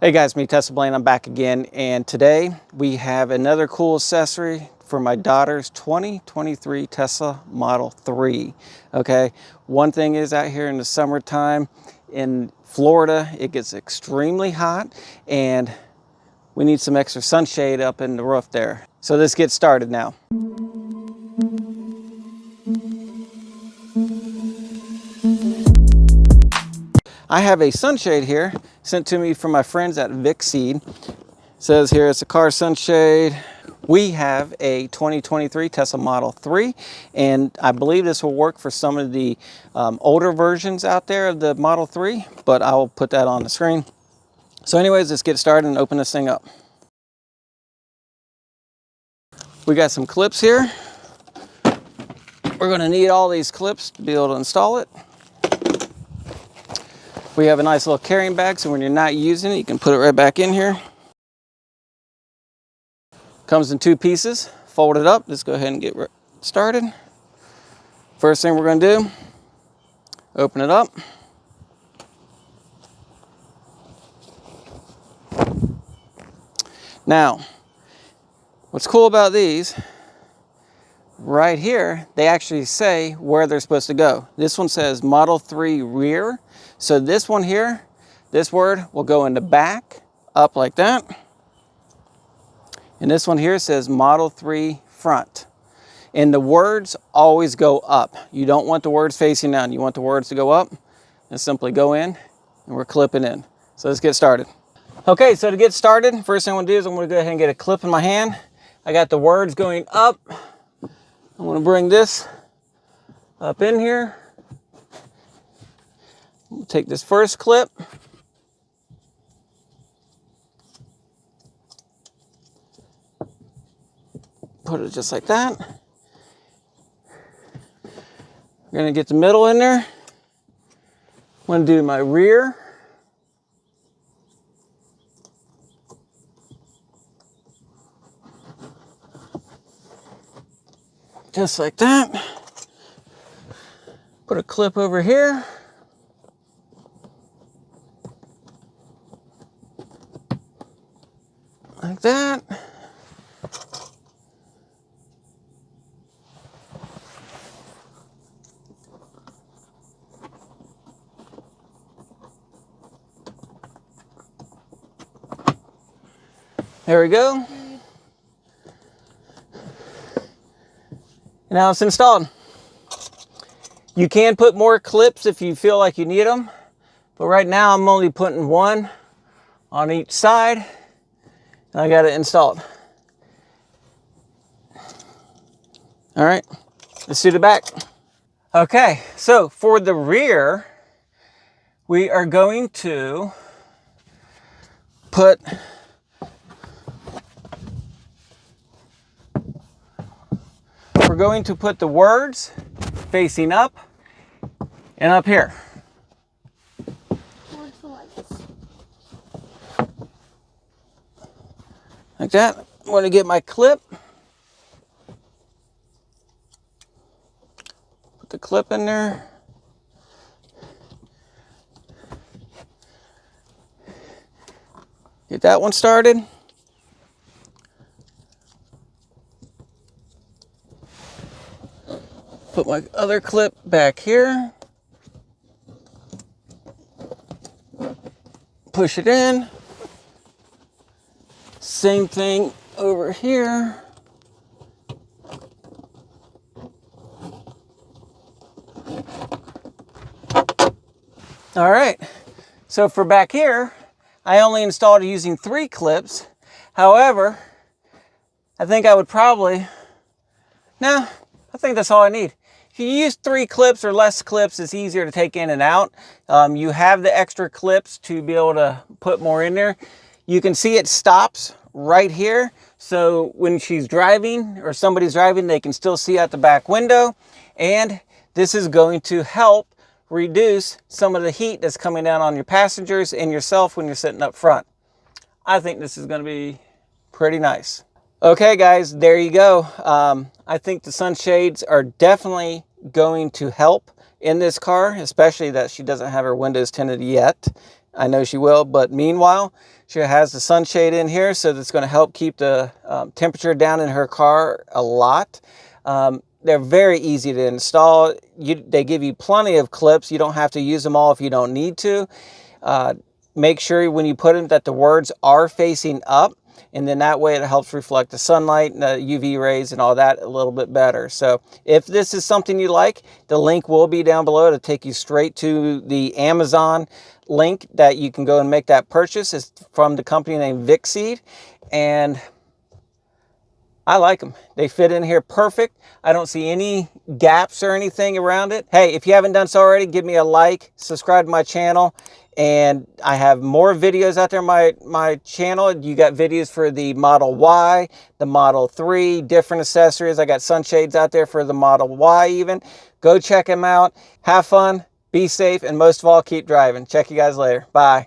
Hey guys, me Tesla Blaine, I'm back again, and today we have another cool accessory for my daughter's 2023 Tesla Model 3. Okay, one thing is out here in the summertime in Florida, it gets extremely hot and we need some extra sunshade up in the roof there. So let's get started now. I have a sunshade here sent to me from my friends at Vicseed. It says here it's a car sunshade. We have a 2023 Tesla Model 3, and I believe this will work for some of the older versions out there of the Model 3, but I will put that on the screen. So anyways, let's get started and open this thing up. We got some clips here. We're going to need all these clips to be able to install it. We have a nice little carrying bag, so when you're not using it, you can put it right back in here. Comes in two pieces, fold it up. Let's go ahead and get started. First thing we're going to do, open it up. Now, what's cool about these, right here, they actually say where they're supposed to go. This one says Model 3 rear. So this one here, this word will go in the back, up like that. And this one here says Model 3 front. And the words always go up. You don't want the words facing down. You want the words to go up and simply go in, and we're clipping in. So let's get started. Okay, so to get started, first thing I'm gonna do is I'm gonna go ahead and get a clip in my hand. I got the words going up. I'm gonna bring this up in here. We'll take this first clip. Put it just like that. We're gonna get the middle in there. I'm gonna do my rear. Just like that. Put a clip over here. Like that. There we go. Now it's installed. You can put more clips if you feel like you need them, but right now I'm only putting one on each side. I got it installed. All right, let's do the back. Okay, so for the rear, we are going to put the words facing up and up here. Like that. I'm going to get my clip. Put the clip in there. Get that one started. Put my other clip back here. Push it in. Same thing over here. All right, so for back here, I only installed it using 3 clips. However, I think I would probably, I think that's all I need. If you use 3 clips or less clips, it's easier to take in and out. You have the extra clips to be able to put more in there. You can see it stops right here. So when she's driving or somebody's driving, they can still see out the back window. And this is going to help reduce some of the heat that's coming down on your passengers and yourself when you're sitting up front. I think this is going to be pretty nice. Okay guys, there you go. I think the sunshades are definitely going to help in this car, especially that she doesn't have her windows tinted yet. I know she will, but meanwhile, she has the sunshade in here, so that's going to help keep the temperature down in her car a lot. They're very easy to install. They give you plenty of clips. You don't have to use them all if you don't need to. Make sure when you put them that the words are facing up, and then that way it helps reflect the sunlight and the UV rays and all that a little bit better. So if this is something you like, the link will be down below to take you straight to the Amazon link that you can go and make that purchase. It's from the company named Vicseed, and I like them. They fit in here perfect. I don't see any gaps or anything around it. Hey, if you haven't done so already, give me a like, subscribe to my channel, and I have more videos out there on my channel. You got videos for the Model Y, the Model 3, different accessories. I got sunshades out there for the Model Y even. Go check them out. Have fun, be safe, and most of all, keep driving. Check you guys later. Bye.